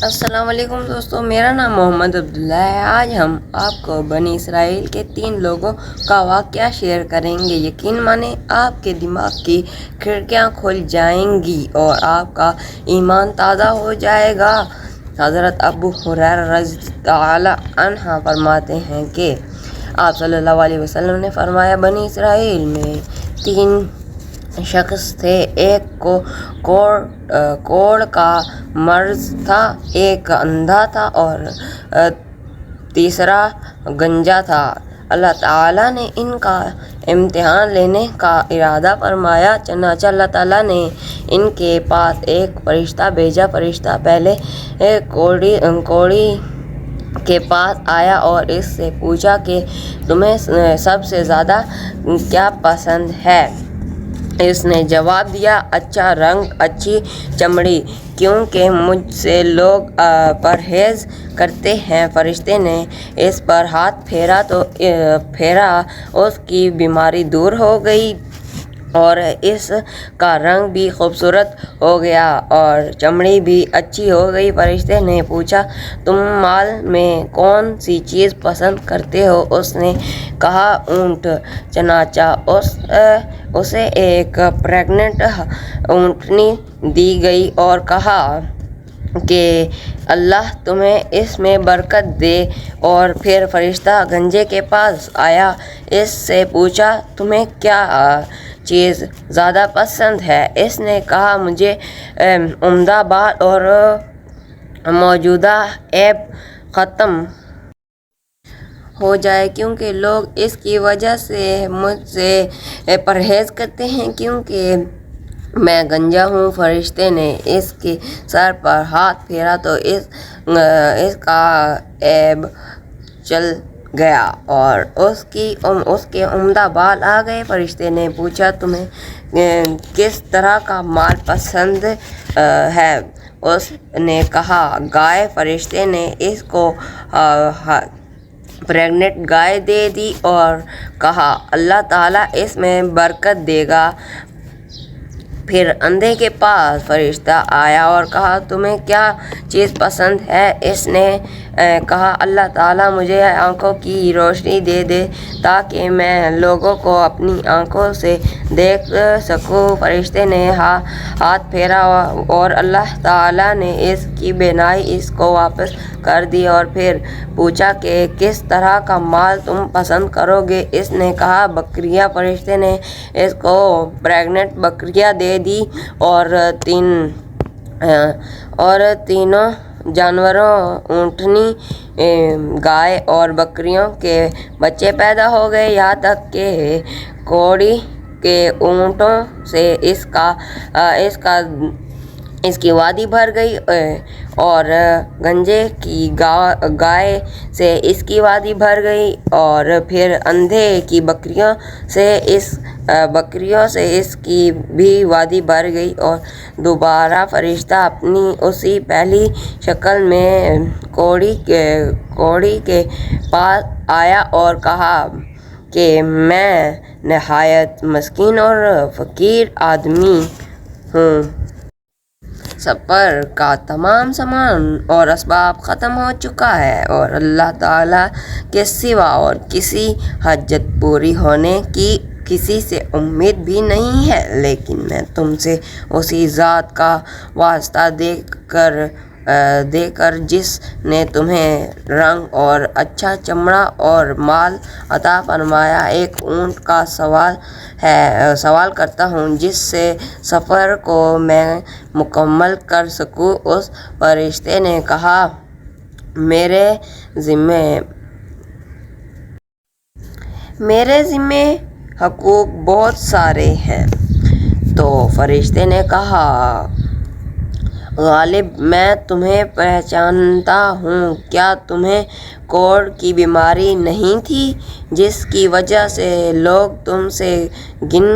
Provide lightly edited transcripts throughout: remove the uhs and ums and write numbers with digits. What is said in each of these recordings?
السلام علیکم دوستو، میرا نام محمد عبداللہ ہے۔ آج ہم آپ کو بنی اسرائیل کے 3 لوگوں کا واقعہ شیئر کریں گے۔ یقین مانیں آپ کے دماغ کی کھڑکیاں کھل جائیں گی اور آپ کا ایمان تازہ ہو جائے گا۔ حضرت ابو ہریرہ رضی اللہ عنہ فرماتے ہیں کہ آپ صلی اللہ علیہ وسلم نے فرمایا، بنی اسرائیل میں 3 شخص تھے، ایک کو کوڑ کا مرض تھا، ایک اندھا تھا اور تیسرا گنجا تھا۔ اللہ تعالیٰ نے ان کا امتحان لینے کا ارادہ فرمایا، چنانچہ اللہ تعالیٰ نے ان کے پاس ایک فرشتہ بھیجا۔ فرشتہ پہلے کوڑی کے پاس آیا اور اس سے پوچھا کہ تمہیں سب سے زیادہ کیا پسند ہے؟ اس نے جواب دیا، اچھا رنگ، اچھی چمڑی، کیونکہ مجھ سے لوگ پرہیز کرتے ہیں۔ فرشتے نے اس پر ہاتھ پھیرا، اس کی بیماری دور ہو گئی اور اس کا رنگ بھی خوبصورت ہو گیا اور چمڑی بھی اچھی ہو گئی۔ فرشتے نے پوچھا، تم مال میں کون سی چیز پسند کرتے ہو؟ اس نے کہا، اونٹ۔ چنانچہ اسے ایک پریگننٹ اونٹنی دی گئی اور کہا کہ اللہ تمہیں اس میں برکت دے۔ اور پھر فرشتہ گنجے کے پاس آیا، اس سے پوچھا، تمہیں کیا چیز زیادہ پسند ہے؟ اس نے کہا، مجھے عمدہ بال اور موجودہ عیب ختم ہو جائے، کیونکہ لوگ اس کی وجہ سے مجھ سے پرہیز کرتے ہیں، کیونکہ میں گنجا ہوں۔ فرشتے نے اس کے سر پر ہاتھ پھیرا تو اس کا عیب چل گیا اور اس کے عمدہ بال آ گئے۔ فرشتے نے پوچھا، تمہیں کس طرح کا مال پسند ہے؟ اس نے کہا، گائے۔ فرشتے نے اس کو پریگننٹ گائے دے دی اور کہا، اللہ تعالیٰ اس میں برکت دے گا۔ پھر اندھے کے پاس فرشتہ آیا اور کہا، تمہیں کیا چیز پسند ہے؟ اس نے کہا، اللہ تعالیٰ مجھے آنکھوں کی روشنی دے دے تاکہ میں لوگوں کو اپنی آنکھوں سے دیکھ سکوں۔ فرشتے نے ہاتھ پھیرا اور اللہ تعالیٰ نے اس کی بینائی اس کو واپس کر دی اور پھر پوچھا کہ کس طرح کا مال تم پسند کرو گے؟ اس نے کہا، بکریاں۔ فرشتے نے اس کو پریگننٹ بکریاں دے دی اور تینوں جانوروں، اونٹنی، گائے اور بکریوں کے بچے پیدا ہو گئے، یہاں تک کہ کوڑی کے اونٹوں سے اس کی وادی بھر گئی اور گنجے کی گائے سے اس کی وادی بھر گئی اور پھر اندھے کی بکریوں سے اس کی بھی وادی بھر گئی۔ اور دوبارہ فرشتہ اپنی اسی پہلی شکل میں کوڑی کے پاس آیا اور کہا کہ میں نہایت مسکین اور فقیر آدمی ہوں۔ سفر کا تمام سامان اور اسباب ختم ہو چکا ہے اور اللہ تعالیٰ کے سوا اور کسی حاجت پوری ہونے کی کسی سے امید بھی نہیں ہے، لیکن میں تم سے اسی ذات کا واسطہ دے کر جس نے تمہیں رنگ اور اچھا چمڑا اور مال عطا فرمایا، ایک اونٹ کا سوال کرتا ہوں جس سے سفر کو میں مکمل کر سکوں۔ اس فرشتے نے کہا، میرے ذمے حقوق بہت سارے ہیں۔ تو فرشتے نے کہا، غالب، میں تمہیں پہچانتا ہوں، کیا تمہیں کوڑ کی بیماری نہیں تھی جس کی وجہ سے لوگ تم سے گھن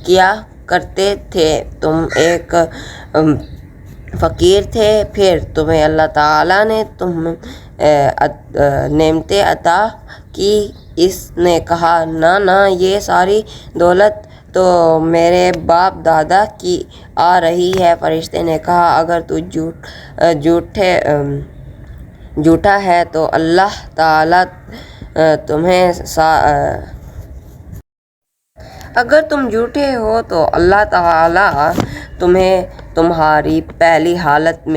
کیا کرتے تھے؟ تم ایک فقیر تھے، پھر تمہیں اللہ تعالیٰ نے نعمتیں عطا کی۔ اس نے کہا، نہ، یہ ساری دولت تو میرے باپ دادا کی آ رہی ہے۔ فرشتے نے کہا اگر تو جھوٹا ہے تو اللہ تعالیٰ تمہیں اگر تم جھوٹے ہو تو اللہ تعالیٰ تمہیں تمہاری پہلی حالت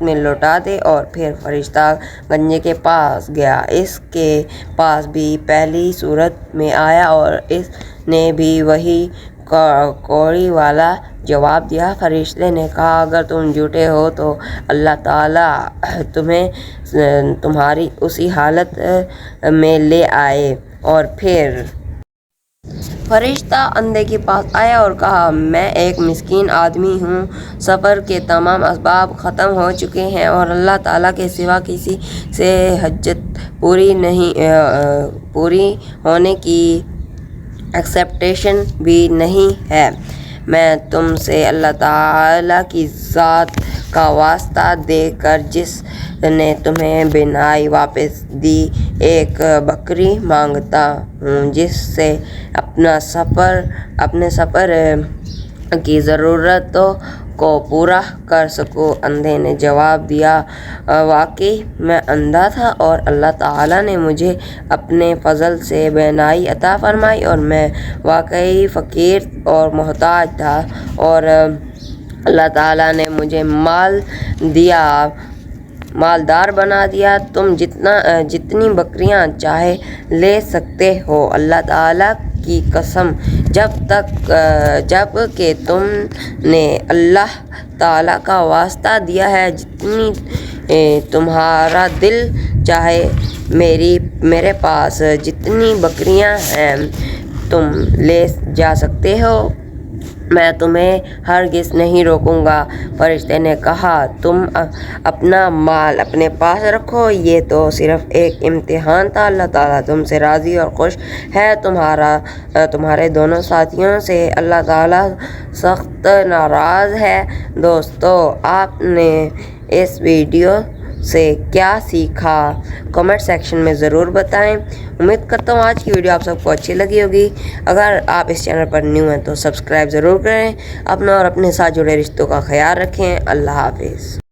میں لوٹا دے۔ اور پھر فرشتہ گنجے کے پاس گیا، اس کے پاس بھی پہلی صورت میں آیا اور اس نے بھی وہی کوڑی والا جواب دیا۔ فرشتے نے کہا اگر تم جھوٹے ہو تو اللہ تعالیٰ تمہیں تمہاری اسی حالت میں لے آئے۔ اور پھر فرشتہ اندھے کے پاس آیا اور کہا میں ایک مسکین آدمی ہوں، سفر کے تمام اسباب ختم ہو چکے ہیں اور اللہ تعالیٰ کے سوا کسی سے حاجت پوری ہونے کی ایکسپیکٹیشن بھی نہیں ہے۔ میں تم سے اللہ تعالیٰ کی ذات کا واسطہ دے کر جس نے تمہیں بینائی واپس دی ایک بکری مانگتا ہوں جس سے اپنے سفر کی ضرورتوں کو پورا کر سکوں۔ اندھے نے جواب دیا واقعی میں اندھا تھا اور اللہ تعالیٰ نے مجھے اپنے فضل سے بینائی عطا فرمائی اور میں واقعی فقیر اور محتاج تھا اور اللہ تعالیٰ نے مجھے مالدار بنا دیا۔ تم جتنی بکریاں چاہے لے سکتے ہو۔ اللہ تعالیٰ کی قسم جب کہ تم نے اللہ تعالیٰ کا واسطہ دیا ہے جتنی تمہارا دل چاہے میرے پاس جتنی بکریاں ہیں تم لے جا سکتے ہو، میں تمہیں ہرگز نہیں روکوں گا۔ فرشتے نے کہا تم اپنا مال اپنے پاس رکھو، یہ تو صرف ایک امتحان تھا۔ اللہ تعالیٰ تم سے راضی اور خوش ہے۔ تمہارے دونوں ساتھیوں سے اللہ تعالیٰ سخت ناراض ہے۔ دوستو، آپ نے اس ویڈیو سے کیا سیکھا؟ کمنٹ سیکشن میں ضرور بتائیں۔ امید کرتا ہوں آج کی ویڈیو آپ سب کو اچھی لگی ہوگی۔ اگر آپ اس چینل پر نیو ہیں تو سبسکرائب ضرور کریں۔ اپنا اور اپنے ساتھ جڑے رشتوں کا خیال رکھیں۔ اللہ حافظ۔